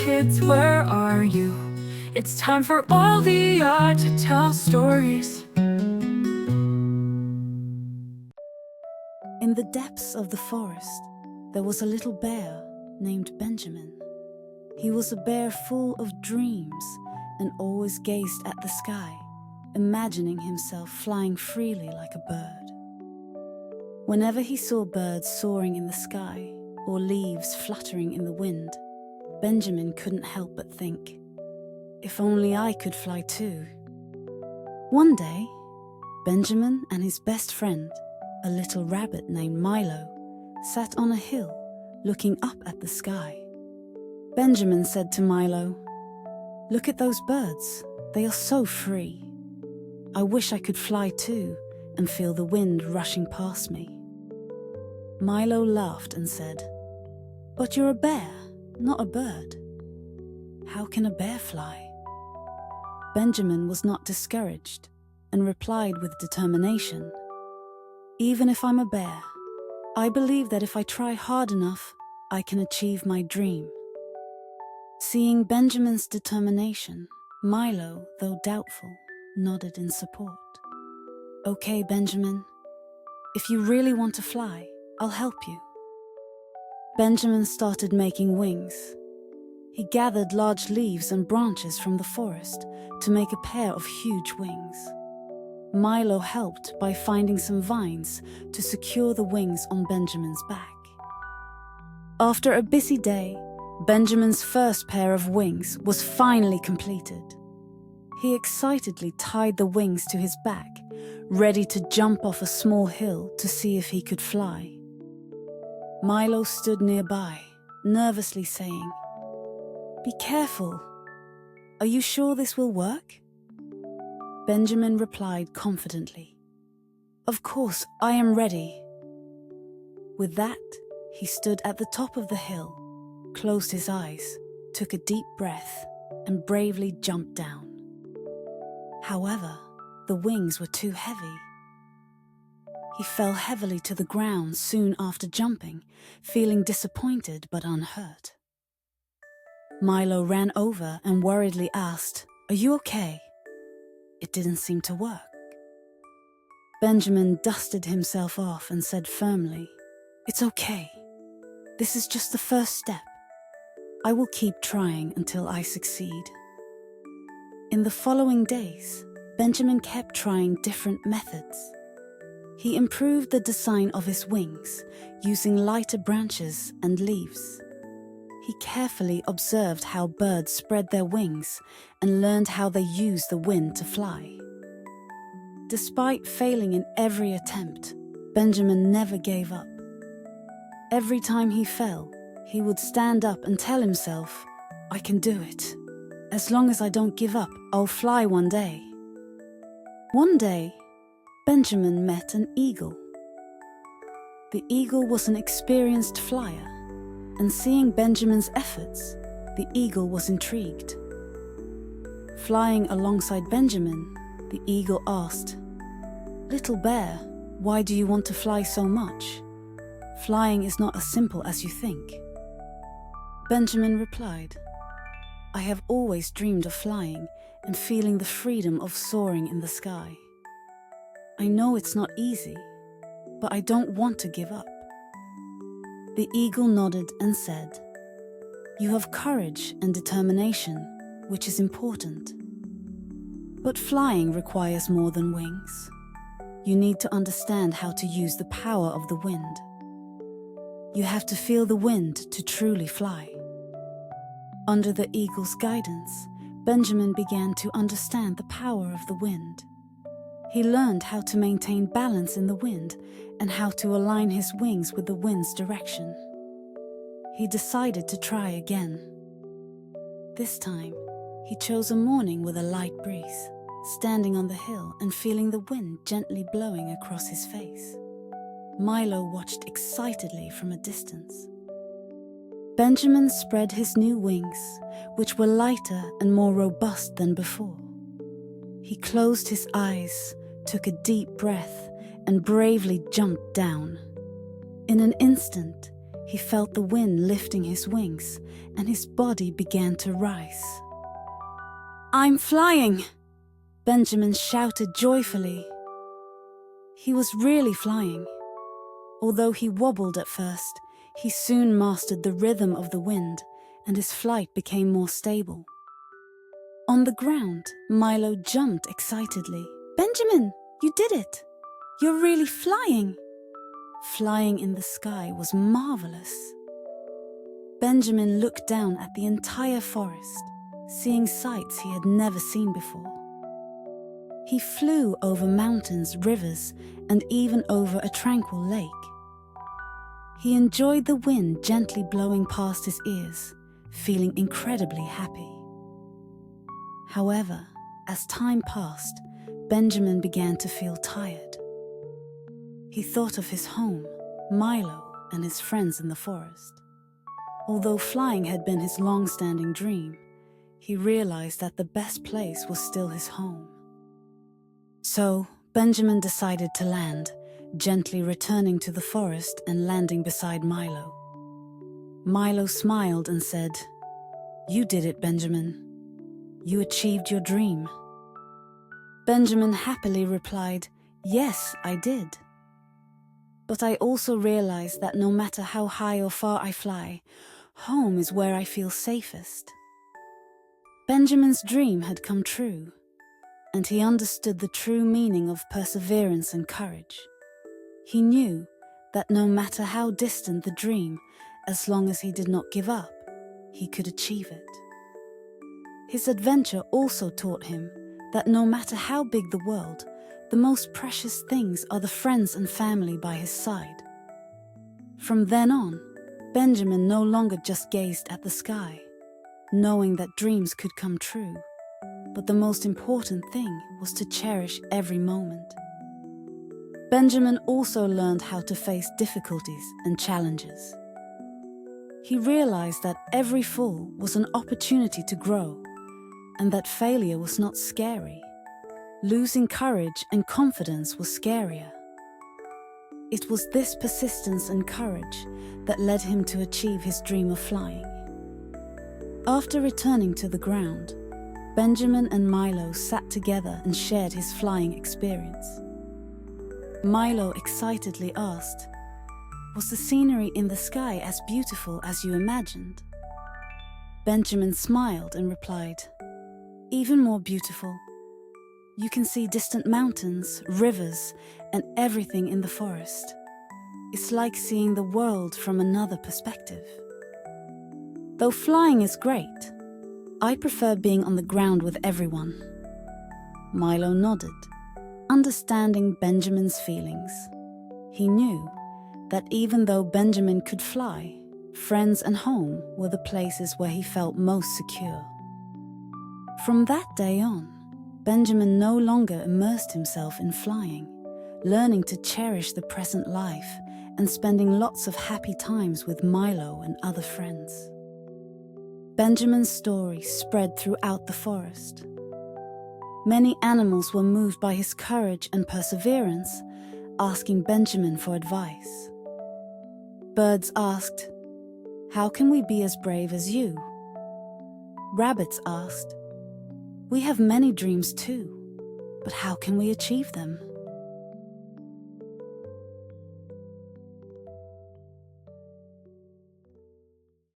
kids, where are you? It's time for all the art to tell stories. In the depths of the forest, there was a little bear named Benjamin. He was a bear full of dreams and always gazed at the sky, imagining himself flying freely like a bird. Whenever he saw birds soaring in the sky or leaves fluttering in the wind, Benjamin couldn't help but think, if only I could fly too. One day, Benjamin and his best friend, a little rabbit named Milo, sat on a hill looking up at the sky. Benjamin said to Milo, "Look at those birds. They are so free. I wish I could fly too and feel the wind rushing past me." Milo laughed and said, "But you're a bear, not a bird. How can a bear fly?" Benjamin was not discouraged and replied with determination, "Even if I'm a bear, I believe that if I try hard enough, I can achieve my dream." Seeing Benjamin's determination, Milo, though doubtful, nodded in support. "Okay, Benjamin, if you really want to fly, I'll help you." Benjamin started making wings. He gathered large leaves and branches from the forest to make a pair of huge wings. Milo helped by finding some vines to secure the wings on Benjamin's back. After a busy day, Benjamin's first pair of wings was finally completed. He excitedly tied the wings to his back, ready to jump off a small hill to see if he could fly. Milo stood nearby, nervously saying, "Be careful. Are you sure this will work?" Benjamin replied confidently, "Of course, I am ready." With that, he stood at the top of the hill, closed his eyes, took a deep breath, and bravely jumped down. However, the wings were too heavy. He fell heavily to the ground soon after jumping, feeling disappointed but unhurt. Milo ran over and worriedly asked, "Are you okay?" It didn't seem to work. Benjamin dusted himself off and said firmly, "It's okay. This is just the first step. I will keep trying until I succeed." In the following days, Benjamin kept trying different methods. He improved the design of his wings, using lighter branches and leaves. He carefully observed how birds spread their wings and learned how they use the wind to fly. Despite failing in every attempt, Benjamin never gave up. Every time he fell, he would stand up and tell himself, "I can do it. As long as I don't give up, I'll fly one day." One day, Benjamin met an eagle. The eagle was an experienced flyer, and seeing Benjamin's efforts, the eagle was intrigued. Flying alongside Benjamin, the eagle asked, "Little bear, why do you want to fly so much? Flying is not as simple as you think." Benjamin replied, "I have always dreamed of flying and feeling the freedom of soaring in the sky. I know it's not easy, but I don't want to give up." The eagle nodded and said, "You have courage and determination, which is important. But flying requires more than wings. You need to understand how to use the power of the wind. You have to feel the wind to truly fly." Under the eagle's guidance, Benjamin began to understand the power of the wind. He learned how to maintain balance in the wind and how to align his wings with the wind's direction. He decided to try again. This time, he chose a morning with a light breeze, standing on the hill and feeling the wind gently blowing across his face. Milo watched excitedly from a distance. Benjamin spread his new wings, which were lighter and more robust than before. He closed his eyes, took a deep breath, and bravely jumped down. In an instant, he felt the wind lifting his wings, and his body began to rise. "I'm flying!" Benjamin shouted joyfully. He was really flying. Although he wobbled at first, he soon mastered the rhythm of the wind, and his flight became more stable. On the ground, Milo jumped excitedly. "Benjamin, you did it! You're really flying!" Flying in the sky was marvelous. Benjamin looked down at the entire forest, seeing sights he had never seen before. He flew over mountains, rivers, and even over a tranquil lake. He enjoyed the wind gently blowing past his ears, feeling incredibly happy. However, as time passed, Benjamin began to feel tired. He thought of his home, Milo, and his friends in the forest. Although flying had been his long-standing dream, he realized that the best place was still his home. So, Benjamin decided to land, gently returning to the forest and landing beside Milo. Milo smiled and said, "You did it, Benjamin. You achieved your dream." Benjamin happily replied, "Yes, I did. But I also realized that no matter how high or far I fly, home is where I feel safest." Benjamin's dream had come true, and he understood the true meaning of perseverance and courage. He knew that no matter how distant the dream, as long as he did not give up, he could achieve it. His adventure also taught him that no matter how big the world, the most precious things are the friends and family by his side. From then on, Benjamin no longer just gazed at the sky, knowing that dreams could come true, but the most important thing was to cherish every moment. Benjamin also learned how to face difficulties and challenges. He realized that every fall was an opportunity to grow, and that failure was not scary. Losing courage and confidence was scarier. It was this persistence and courage that led him to achieve his dream of flying. After returning to the ground, Benjamin and Milo sat together and shared his flying experience. Milo excitedly asked, "Was the scenery in the sky as beautiful as you imagined?" Benjamin smiled and replied, "Even more beautiful. You can see distant mountains, rivers, and everything in the forest. It's like seeing the world from another perspective. Though flying is great, I prefer being on the ground with everyone." Milo nodded, understanding Benjamin's feelings. He knew that even though Benjamin could fly, friends and home were the places where he felt most secure. From that day on, Benjamin no longer immersed himself in flying, learning to cherish the present life and spending lots of happy times with Milo and other friends. Benjamin's story spread throughout the forest. Many animals were moved by his courage and perseverance, asking Benjamin for advice. Birds asked, "How can we be as brave as you?" Rabbits asked, "We have many dreams too, but how can we achieve them?"